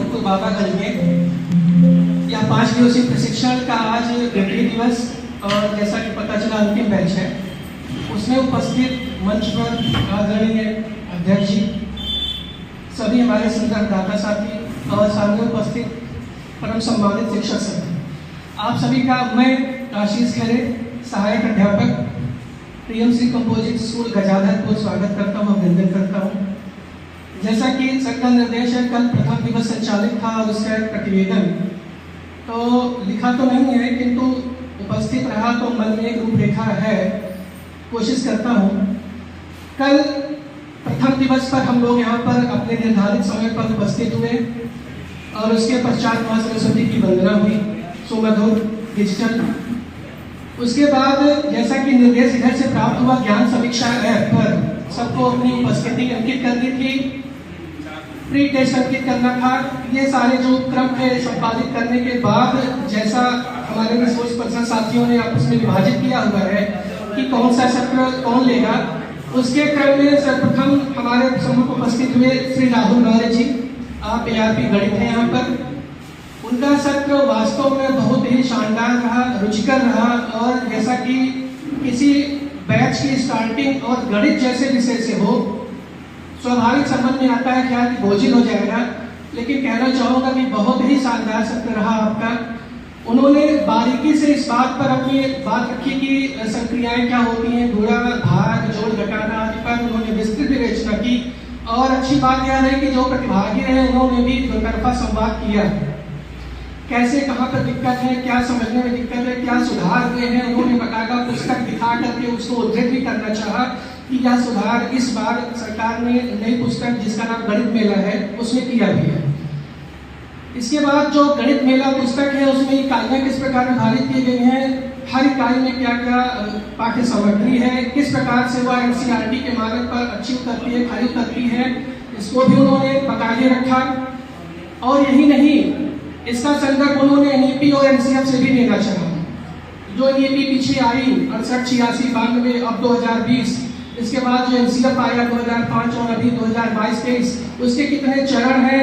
बिल्कुल बाबा करेंगे। या 5 दिवसीय प्रशिक्षण का आज द्वितीय दिवस और जैसा कि पता चला अंतिम बैच है, उसमें उपस्थित मंच पर आदरणीय अध्यक्ष जी, सभी हमारे संदर्भदाता साथी और सामने उपस्थित परम सम्मानित शिक्षक सभी, आप सभी का मैं आशीष खरे, सहायक अध्यापक प्रियमश्री कंपोजिट स्कूल गजाधरपुर स्वागत करता हूँ, अभिनंदन करता हूँ। जैसा कि सबका निर्देश है, कल प्रथम दिवस संचालित था और उसका एक प्रतिवेदन तो लिखा तो नहीं है, किंतु उपस्थित रहा तो मन में एक रूपरेखा है, कोशिश करता हूँ। कल प्रथम दिवस पर हम लोग यहाँ पर अपने निर्धारित समय पर उपस्थित हुए और उसके पश्चात माँ सरस्वती की वंदना हुई सुमधुर डिजिटल। उसके बाद जैसा कि निर्देश इधर से प्राप्त हुआ, ज्ञान समीक्षा ऐप पर सबको अपनी उपस्थिति अंकित करनी थी, प्री टेस्ट अंकित करना था। ये सारे जो क्रम है संपादित करने के बाद जैसा हमारे रिसोर्स पर्सन साथियों ने आपस में विभाजित किया हुआ है कि कौन सा सत्र कौन लेगा, उसके क्रम में सर्वप्रथम हमारे समूह उपस्थित हुए श्री राहुल मौर्य जी, आप ARP गणित हैं यहाँ पर। उनका सत्र वास्तव में बहुत ही शानदार रहा, रुचिकर रहा और जैसा कि किसी बैच की स्टार्टिंग और गणित जैसे विषय से हो, स्वाभाविक समझ में आता है क्या कि बोझिल हो जाएगा, लेकिन कहना चाहूँगा कि बहुत ही शानदार सत्र रहा आपका। उन्होंने बारीकी से इस बात पर अपनी बात रखी कि संक्रियाएं क्या होती हैं, गुणा भाग जोड़ घटाना आदि पर उन्होंने विस्तृत विवेचना की। और अच्छी बात यह है कि जो प्रतिभागी रहे उन्होंने भी दोतरफा संवाद किया, कैसे कहाँ पर दिक्कत है, क्या समझने में दिक्कत है, क्या सुधार हुए हैं। उन्होंने बकायदा पुस्तक दिखा करके उसको उद्धृत भी करना चाहा कि यह सुधार इस बार सरकार ने नई पुस्तक जिसका नाम गणित मेला है उसमें किया भी है। इसके बाद जो गणित मेला पुस्तक है उसमें इकाइयाँ किस प्रकार विभाजित की गई हैं, हर इकाई में क्या क्या पाठ्य सामग्री है, किस प्रकार से वह NCERT के मानक पर अच्छी उतरती है, खरी उतरती है, इसको भी उन्होंने बकाये रखा। और यही नहीं, इसका संदर्भ उन्होंने NEP और NCF से भी लेना चाहा। जो NEP पीछे आई 68, 86, 92, अब 2020, इसके बाद जो NCF आया 2005 और अभी 2022-23, उसके कितने चरण हैं,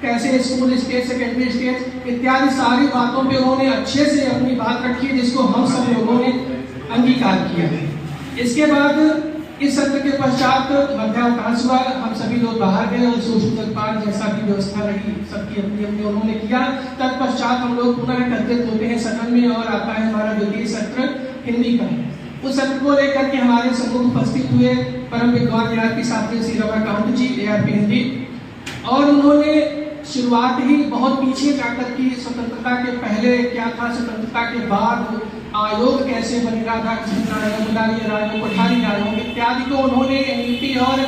कैसे स्कूल स्टेज, सेकेंडरी स्टेज इत्यादि सारी बातों पे उन्होंने अच्छे से अपनी बात रखी, जिसको हम सब लोगों ने अंगीकार किया। इसके बाद इस सत्र के पश्चात मध्यावकाश हुआ, हम सभी लोग बाहर गए और सूक्ष्म जलपान जैसा भी व्यवस्था रही सबकी अपनी अपनी उन्होंने किया। तत्पश्चात हम लोग पुनः एकत्रित होते हैं सदन में और आता है हमारा द्वितीय सत्र हिंदी का। उस सत्र को लेकर के हमारे समूह उपस्थित हुए परम विद्वान ARP साथी श्री रमाकांत जी, ARP हिंदी, और उन्होंने शुरुआत ही बहुत पीछे जाकर की स्वतंत्रता के पहले क्या था, स्वतंत्रता के बाद आयोग कैसे बनेगा था, कोठारी आयोग इत्यादि को उन्होंने NEP और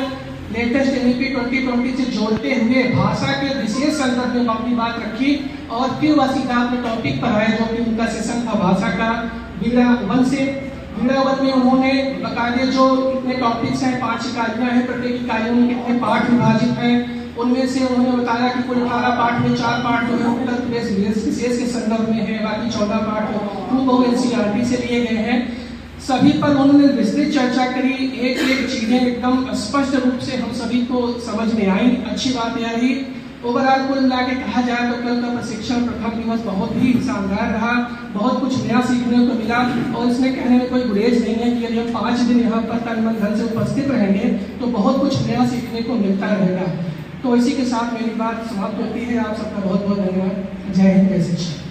लेटेस्ट NEP 2020 से जोड़ते हुए भाषा के विशेष संदर्भ में अपनी बात रखी और फिर वह सीधा अपने टॉपिक पर आए जो कि उनका सेशन था भाषा का बीड़ा 1 से। बीड़ा 1 में उन्होंने बकायदे जो इतने टॉपिक्स हैं, 5 इकाइयाँ हैं, प्रत्येक इकाइयों में कितने पाठ विभाजित हैं, उनमें से उन्होंने बताया कि कुल 18 पाठ में 4 पाठ जो है उत्तर प्रदेश विशेष के संदर्भ में है, बाकी 14 पाठ बहु NCERT से लिए गए हैं। सभी पर उन्होंने विस्तृत चर्चा करी, एक एक चीजें एकदम स्पष्ट रूप से हम सभी को समझ में आई। अच्छी बात यह रही, ओवरऑल कुल मिला के कहा जाए तो कल का प्रशिक्षण प्रथम दिवस बहुत ही शानदार रहा, बहुत कुछ नया सीखने को मिला। और इसमें कहने में कोई गुरेज नहीं है कि यदि हम 5 दिन यहाँ पर तन मन धन से उपस्थित रहेंगे तो बहुत कुछ नया सीखने को मिलता रहेगा। तो इसी के साथ मेरी बात समाप्त होती है। आप सबका बहुत बहुत धन्यवाद। जय हिंद, जय शिक्षा।